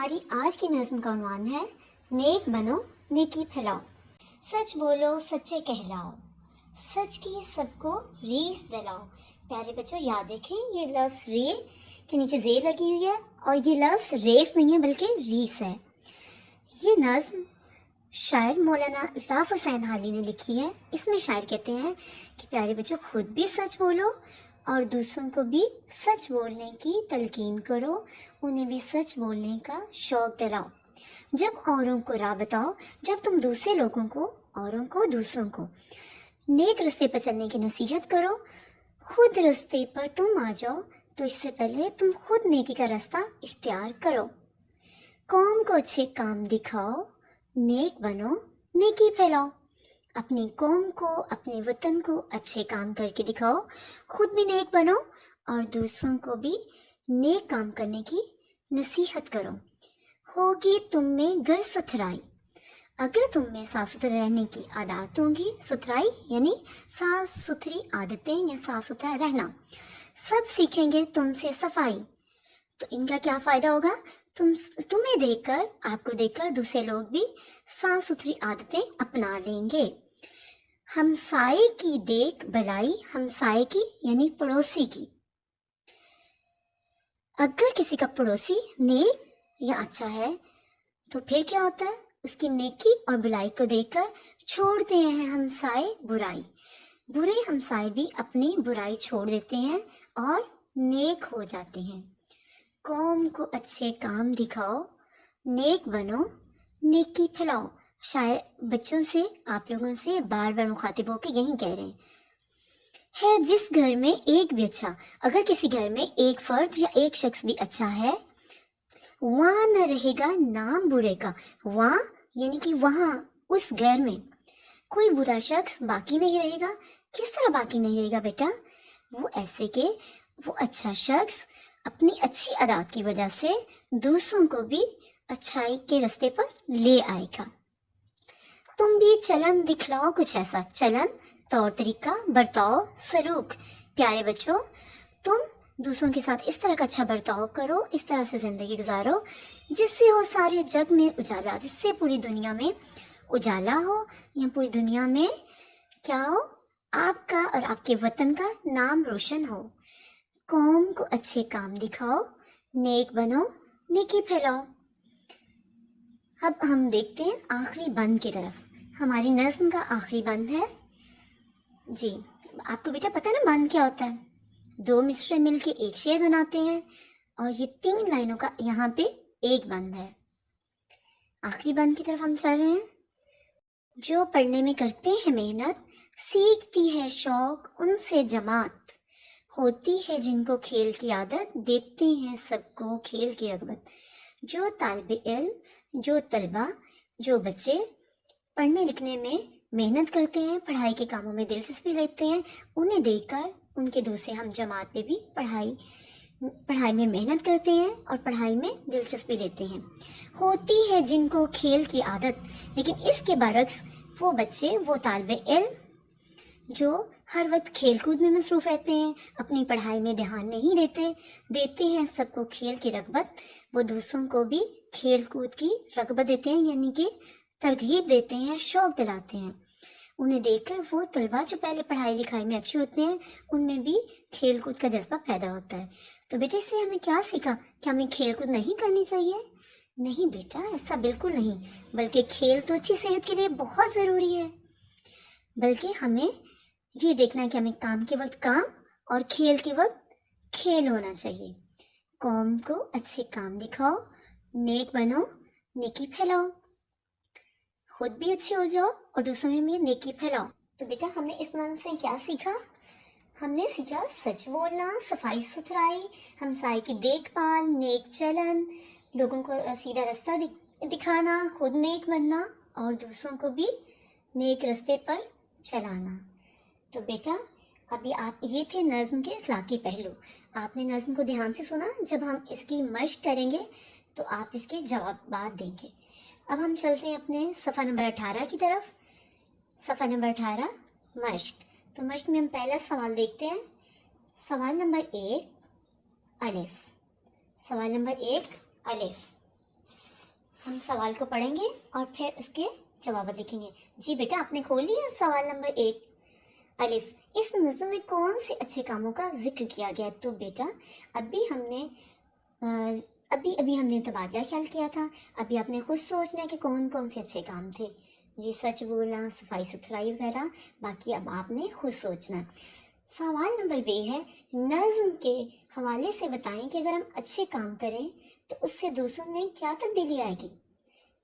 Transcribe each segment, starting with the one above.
हमारी आज की नज़्म का उन्वान है नेक बनो नेकी फैलाओ। सच बोलो सच्चे कहलाओ, सच की सबको रीस दिलाओ। प्यारे बच्चों याद रखें ये लफ्ज़ रे के नीचे जेर लगी हुई है और ये लफ्ज़ रेस नहीं है बल्कि रीस है। ये नज़्म शायर मौलाना अल्ताफ़ हुसैन हाली ने लिखी है। इसमें शायर कहते हैं कि प्यारे बच्चों खुद भी सच बोलो और दूसरों को भी सच बोलने की तलकीन करो, उन्हें भी सच बोलने का शौक़ दिलाओ। जब औरों को राह बताओ, जब तुम दूसरे लोगों को औरों को दूसरों को नेक रास्ते पर चलने की नसीहत करो। खुद रास्ते पर तुम आ जाओ तो इससे पहले तुम खुद नेकी का रास्ता इख्तियार करो। कौम को अच्छे काम दिखाओ, नेक बनो नेकी फैलाओ। अपनी कौम को अपने वतन को अच्छे काम करके दिखाओ, खुद भी नेक बनो और दूसरों को भी नेक काम करने की नसीहत करो। होगी तुम में गर सुथराई, अगर तुम में साफ सुथरे रहने की आदत होगी, सुथराई यानी साफ सुथरी आदतें या साफ सुथरा रहना, सब सीखेंगे तुमसे सफाई। तो इनका क्या फायदा होगा? तुम्हें देखकर, आपको देखकर दूसरे लोग भी साफ सुथरी आदतें अपना लेंगे। हमसाए की देख भलाई, हमसाए की यानी पड़ोसी की। अगर किसी का पड़ोसी नेक या अच्छा है तो फिर क्या होता है? उसकी नेकी और बुराई को देखकर छोड़ते हैं हमसाए बुराई। बुरे हमसाए भी अपनी बुराई छोड़ देते हैं और नेक हो जाते हैं। कौम को अच्छे काम दिखाओ, नेक बनो नेकी फैलाओ। शायर बच्चों से, आप लोगों से बार बार मुखातिब होकर यही कह रहे हैं जिस घर में एक भी अच्छा, अगर किसी घर में एक फर्द या एक शख्स भी अच्छा है, वहाँ न रहेगा नाम बुरे का। वहाँ यानी कि वहाँ उस घर में कोई बुरा शख्स बाकी नहीं रहेगा। किस तरह बाकी नहीं रहेगा बेटा? वो ऐसे के वो अच्छा शख्स अपनी अच्छी आदत की वजह से दूसरों को भी अच्छाई के रास्ते पर ले आएगा। तुम भी चलन दिखलाओ कुछ ऐसा, चलन तौर तरीका, बर्ताव, सलूक। प्यारे बच्चों तुम दूसरों के साथ इस तरह का अच्छा बर्ताव करो, इस तरह से जिंदगी गुजारो जिससे हो सारे जग में उजाला, जिससे पूरी दुनिया में उजाला हो या पूरी दुनिया में क्या हो? आपका और आपके वतन का नाम रोशन हो। कौम को अच्छे काम दिखाओ, नेक बनो नेकी फैलाओ। अब हम देखते हैं आखिरी बंद की तरफ। हमारी नज़्म का आखिरी बंद है जी। आपको बेटा पता है ना बंद क्या होता है? दो मिसरे मिलके एक शेर बनाते हैं और ये 3 लाइनों का यहाँ पे एक बंद है। आखिरी बंद की तरफ हम चल रहे हैं। जो पढ़ने में करते हैं मेहनत, सीखती है शौक उनसे जमात, होती है जिनको खेल की आदत, देखते हैं सबको खेल की रगबत। जो तालिबे इल्म, जो तलबा, जो बच्चे पढ़ने लिखने में मेहनत करते हैं, पढ़ाई के कामों में दिलचस्पी लेते हैं, उन्हें देखकर उनके दूसरे हम जमात पे भी पढ़ाई में मेहनत करते हैं और पढ़ाई में दिलचस्पी लेते हैं। होती है जिनको खेल की आदत, लेकिन इसके बरक्स वो बच्चे, वो तालिबे इल्म जो हर वक्त खेल कूद में मसरूफ़ रहते हैं, अपनी पढ़ाई में ध्यान नहीं देते हैं सबको खेल की रगबत, वो दूसरों को भी खेल कूद की रगबत देते हैं, यानी कि तरगीब देते हैं, शौक़ दिलाते हैं। उन्हें देखकर वो तलबा जो पहले पढ़ाई लिखाई में अच्छे होते हैं, उनमें भी खेल कूद का जज्बा पैदा होता है। तो बेटे इससे हमें क्या सीखा कि हमें खेल कूद नहीं करनी चाहिए? नहीं बेटा, ऐसा बिल्कुल नहीं, बल्कि खेल तो अच्छी सेहत के लिए बहुत ज़रूरी है। बल्कि हमें ये देखना है कि हमें काम के वक्त काम और खेल के वक्त खेल होना चाहिए। कौम को अच्छे काम दिखाओ, नेक बनो नेकी फैलाओ। खुद भी अच्छे हो जाओ और दूसरों में भी नेकी फैलाओ। तो बेटा हमने इस नज़्म से क्या सीखा? हमने सीखा सच बोलना, सफाई सुथराई, हमसाए की देखभाल, नेक चलन, लोगों को सीधा रास्ता दिखाना, खुद नेक बनना और दूसरों को भी नेक रास्ते पर चलाना। तो बेटा अभी आप ये थे नज़्म के अखलाकी पहलू। आपने नज़्म को ध्यान से सुना। जब हम इसकी मश्क करेंगे तो आप इसके जवाब देंगे। अब हम चलते हैं अपने सफ़ा नंबर 18 की तरफ। सफ़ा नंबर 18 मश्क। तो मश्क में हम पहला सवाल देखते हैं। सवाल नंबर 1 अलिफ। सवाल नंबर 1 अलिफ। ہم سوال کو پڑھیں گے اور پھر اس کے جوابات لکھیں گے. جی بیٹا آپ نے کھول لیا سوال نمبر 1. الف اس نظم میں کون سے اچھے کاموں کا ذکر کیا گیا؟ تو بیٹا ابھی ہم نے تبادلہ خیال کیا تھا. ابھی آپ نے خود سوچنا ہے کہ کون کون سے اچھے کام تھے. جی سچ بولنا، صفائی ستھرائی وغیرہ، باقی اب آپ نے خود سوچنا. سوال نمبر 2 ہے نظم کے حوالے سے بتائیں کہ اگر ہم اچھے کام کریں تو اس سے دوسروں میں کیا تبدیلی آئے گی.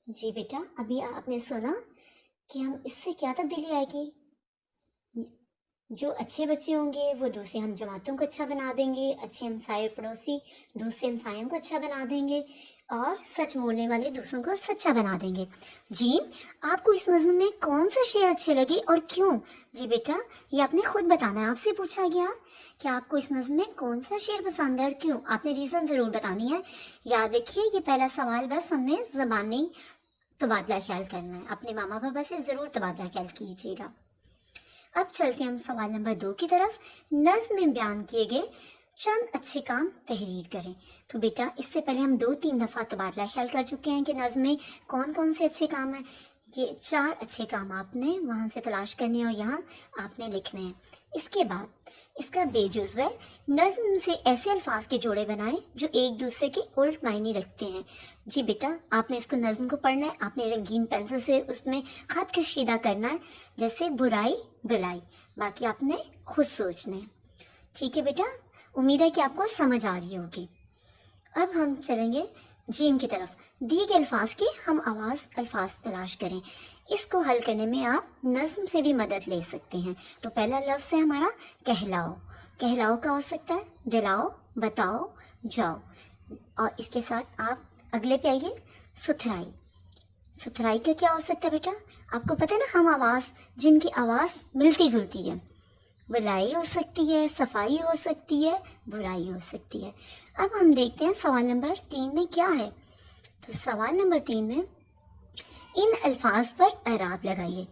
جی بیٹا ابھی آپ نے سنا کہ ہم اس سے کیا تبدیلی آئے گی. جو اچھے بچے ہوں گے وہ دوسرے ہم جماعتوں کو اچھا بنا دیں گے، اچھے ہمسائے پڑوسی دوسرے ہمسایوں کو اچھا بنا دیں گے، اور سچ بولنے والے دوسروں کو سچا بنا دیں گے. جی آپ کو اس نظم میں کون سا شعر اچھے لگے اور کیوں؟ جی بیٹا یہ آپ نے خود بتانا ہے، آپ سے پوچھا گیا کہ آپ کو اس نظم میں کون سا شعر پسند ہے اور کیوں. آپ نے ریزن ضرور بتانی ہے. یاد رکھیے یہ پہلا سوال بس ہم نے زبانی تبادلہ خیال کرنا ہے. اپنے ماما پاپا سے ضرور تبادلہ خیال کیجیے گا. اب چلتے ہیں ہم سوال نمبر 2 کی طرف. نظم میں بیان کیے گئے چند اچھے کام تحریر کریں. تو بیٹا اس سے پہلے ہم 2-3 دفعہ تبادلہ خیال کر چکے ہیں کہ نظم میں کون کون سے اچھے کام ہیں. یہ 4 اچھے کام آپ نے وہاں سے تلاش کرنے ہیں اور یہاں آپ نے لکھنے ہیں. اس کے بعد اس کا بے جزو ہے نظم سے ایسے الفاظ کے جوڑے بنائیں جو ایک دوسرے کے الٹ معنی رکھتے ہیں. جی بیٹا آپ نے اس کو نظم کو پڑھنا ہے، آپ نے رنگین پنسل سے اس میں خط کشیدہ کرنا ہے جیسے برائی بلائی. باقی آپ نے خود سوچنا ہے. ٹھیک ہے بیٹا، امید ہے کہ آپ کو سمجھ آ رہی ہوگی. اب ہم چلیں گے جیم کی طرف. دیے گئے الفاظ کے ہم آواز الفاظ تلاش کریں. اس کو حل کرنے میں آپ نظم سے بھی مدد لے سکتے ہیں. تو پہلا لفظ ہے ہمارا کہلاؤ. کہلاؤ کا ہو سکتا ہے دلاؤ، بتاؤ، جاؤ. اور اس کے ساتھ آپ اگلے پہ آئیے ستھرائی. ستھرائی کا کیا ہو سکتا ہے بیٹا؟ آپ کو پتہ ہے نا ہم آواز جن کی آواز ملتی جلتی ہے. بلائی ہو سکتی ہے، صفائی ہو سکتی ہے، برائی ہو سکتی ہے. اب ہم دیکھتے ہیں سوال نمبر 3 میں کیا ہے. تو سوال نمبر 3 میں ان الفاظ پر اعراب لگائیے.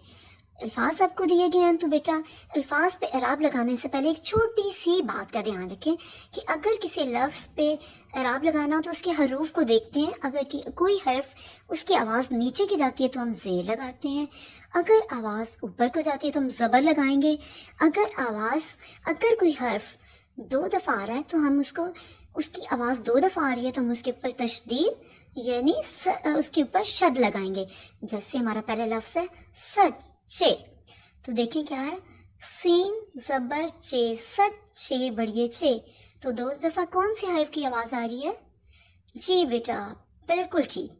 الفاظ آپ کو دیے گئے ہیں تو بیٹا الفاظ پہ اعراب لگانے سے پہلے ایک چھوٹی سی بات کا دھیان رکھیں کہ اگر کسی لفظ پہ اعراب لگانا ہو تو اس کے حروف کو دیکھتے ہیں. اگر کوئی حرف اس کی آواز نیچے کی جاتی ہے تو ہم زیر لگاتے ہیں، اگر آواز اوپر کو جاتی ہے تو ہم زبر لگائیں گے. اگر کوئی حرف 2 دفعہ آ رہا ہے تو ہم اس کی آواز 2 دفعہ آ رہی ہے تو ہم اس کے اوپر تشدید یعنی اس کے اوپر شد لگائیں گے. جیسے ہمارا پہلا لفظ ہے سچے. تو دیکھیں کیا ہے، سین زبر چے، سچے بڑھئے چے. تو 2 دفعہ کون سی حرف کی آواز آ رہی ہے؟ جی بیٹا بالکل ٹھیک،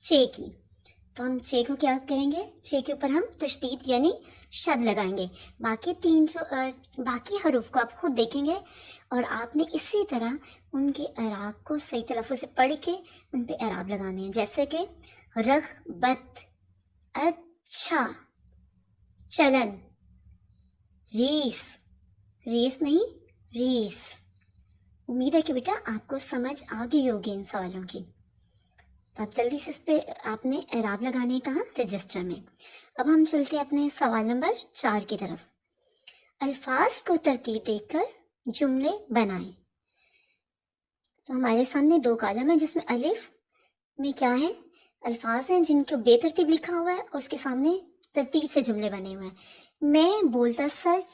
چے کی. تو ہم چے کو کیا کریں گے؟ چے کے اوپر ہم تشدید یعنی شد لگائیں گے. باقی حروف کو آپ خود دیکھیں گے اور آپ نے اسی طرح ان کے اعراب کو صحیح تلفظ سے پڑھ کے ان پہ اعراب لگانے ہیں. جیسے کہ رغبت، اچھا، چلن، ریس، ریس نہیں ریس. امید ہے کہ بیٹا آپ کو سمجھ آ گئی ہوگی ان سوالوں کی. تو اب جلدی سے اس پہ آپ نے اعراب لگانے کہا رجسٹر میں. اب ہم چلتے ہیں اپنے سوال نمبر 4 کی طرف. الفاظ کو ترتیب دے کر جملے بنائیں. تو ہمارے سامنے 2 کالم ہیں جس میں الف میں کیا ہے؟ الفاظ ہیں جن کو بے ترتیب لکھا ہوا ہے اور اس کے سامنے ترتیب سے جملے بنے ہوئے ہیں. میں بولتا سچ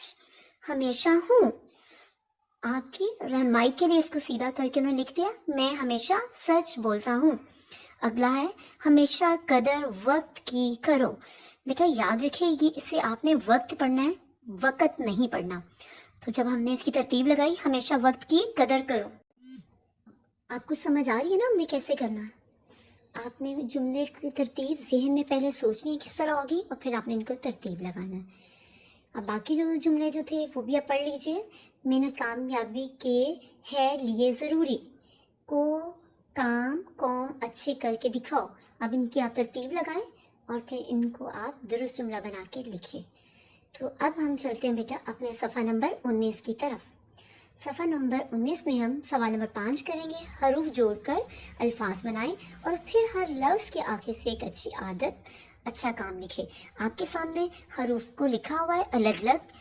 ہمیشہ ہوں. آپ کی رہنمائی کے لیے اس کو سیدھا کر کے انہوں نے لکھ دیا میں ہمیشہ سچ بولتا ہوں. اگلا ہے ہمیشہ قدر وقت کی کرو. بیٹا یاد رکھیں یہ اسے آپ نے وقت پڑھنا ہے، وقت نہیں پڑھنا. تو جب ہم نے اس کی ترتیب لگائی ہمیشہ وقت کی قدر کرو. آپ کو سمجھ آ رہی ہے نا ہم نے کیسے کرنا ہے؟ آپ نے جملے کی ترتیب ذہن میں پہلے سوچنی ہے کس طرح ہوگی اور پھر آپ نے ان کو ترتیب لگانا ہے. اب باقی جو جملے جو تھے وہ بھی آپ پڑھ لیجئے. محنت کامیابی کے ہے لیے ضروری، کو کام قوم اچھے کر کے دکھاؤ. اب ان کی آپ ترتیب لگائیں اور پھر ان کو آپ درست جملہ بنا کے لکھیں. تو اب ہم چلتے ہیں بیٹا اپنے صفحہ نمبر 19 کی طرف. صفحہ نمبر 19 میں ہم سوال نمبر 5 کریں گے. حروف جوڑ کر الفاظ بنائیں اور پھر ہر لفظ کے آخر سے ایک اچھی عادت، اچھا کام لکھے. آپ کے سامنے حروف کو لکھا ہوا ہے الگ الگ،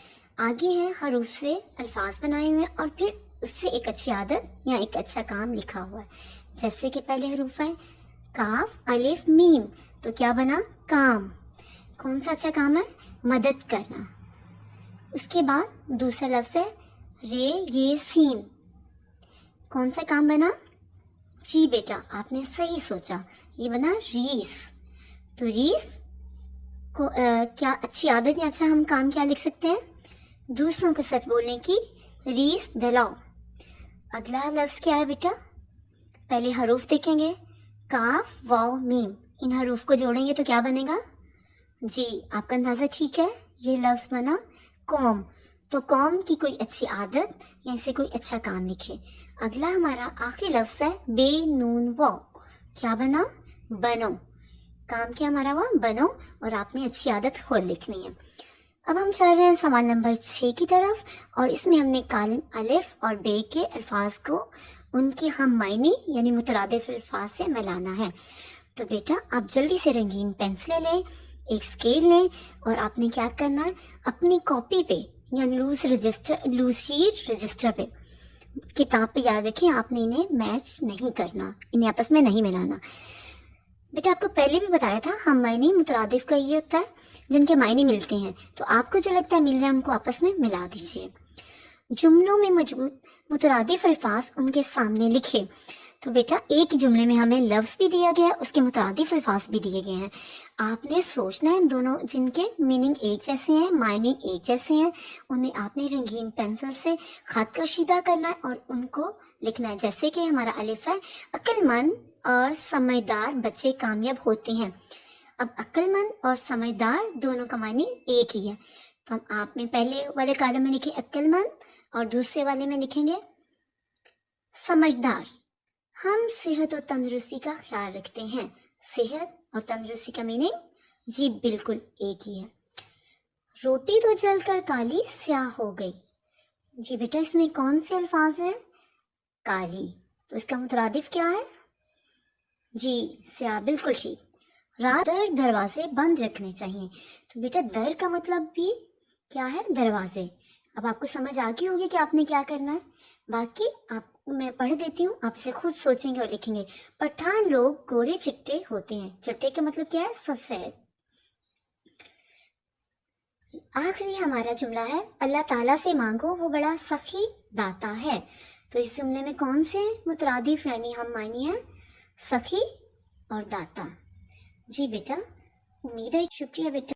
آگے ہیں حروف سے الفاظ بنائے ہوئے اور پھر اس سے ایک اچھی عادت یا ایک اچھا کام لکھا ہوا ہے. جیسے کہ پہلے حروف ہیں काफ अलिफ मीम, तो क्या बना? काम। कौन सा अच्छा काम है? मदद करना। उसके बाद दूसरा लफ्ज़ है रे ये सीन, कौन सा काम बना? जी बेटा, आपने सही सोचा, ये बना रीस। तो रीस को क्या अच्छी आदत या अच्छा हम काम क्या लिख सकते हैं? दूसरों को सच बोलने की रीस दिलाओ। अगला लफ्ज़ क्या है बेटा? पहले हरूफ देखेंगे, काफ वाव मीम, इन हरूफ को जोड़ेंगे तो क्या बनेगा? जी, आपका अंदाज़ा ठीक है, ये लफ्ज़ बना कौम। तो कौम की कोई अच्छी आदत या इसे कोई अच्छा काम लिखे। अगला हमारा आखिरी लफ्ज़ है बे नून वाव, क्या बना? बनो। काम क्या हमारा हुआ? बनो, और आपने अच्छी आदत खुद लिखनी है। अब हम चल रहे हैं सवाल नंबर 6 की तरफ, और इसमें हमने कालिम अलिफ और बे के अल्फाज को उनके हम मायने यानी मुतरादिफ अल्फाज से मिलाना है। तो बेटा आप जल्दी से रंगीन पेंसिलें लें, एक स्केल लें, और आपने क्या करना है? अपनी कॉपी पे या लूज शीट रजिस्टर पे, किताब पे याद रखें, आपने इन्हें मैच नहीं करना, इन्हें आपस में नहीं मिलाना। बेटा आपको पहले भी बताया था, हम मायने मुतरादिफ का ये होता है जिनके मायने मिलते हैं, तो आपको जो लगता है मिल रहा है उनको आपस में मिला दीजिए। जुमलों में मौजूद मुतरादिफ अल्फाज उनके सामने लिखे। तो बेटा एक ही जुमले में हमें लफ्ज़ भी दिया गया है, उसके मुतरादिफ अल्फाज भी दिए गए हैं। आपने सोचना है दोनों जिनके मीनिंग एक जैसे हैं, मायने एक जैसे हैं, उन्हें आपने रंगीन पेंसिल से खत कशीदा करना है और उनको लिखना है। जैसे कि हमारा अलिफ है, अक्लमंद और समझदार बच्चे कामयाब होते हैं। अब अक्लमंद और समझदार दोनों का मायने एक ही है, तो हम आप में पहले वाले कॉलम में लिखें अक्लमंद और दूसरे वाले में लिखेंगे समझदार। हम सेहत और तंदुरुस्ती का ख्याल रखते हैं। सेहत और तंदुरुस्ती का मीनिंग जी बिल्कुल एक ही है। रोटी तो जलकर काली स्याह हो गई। जी बेटा इसमें कौन से अल्फाज हैं? काली, तो इसका मुतरादिफ क्या है? जी स्याह, बिल्कुल ठीक। रात दरवाजे बंद रखने चाहिए। तो बेटा दर का मतलब भी क्या है? दरवाजे। अब आपको समझ आ गई होगी कि आपने क्या करना है। बाकी आप मैं पढ़ देती हूँ, आप इसे खुद सोचेंगे और लिखेंगे। पठान लोग गोरे चिट्टे होते हैं। चिट्टे का मतलब क्या है? सफेद। आखिरी हमारा जुमला है अल्लाह ताला से मांगो वो बड़ा सखी दाता है। तो इस जुमले में कौन से मुतरादिफ यानी हम मायने हैं? सखी और दाता। जी बेटा, उम्मीद है, शुक्रिया बेटा।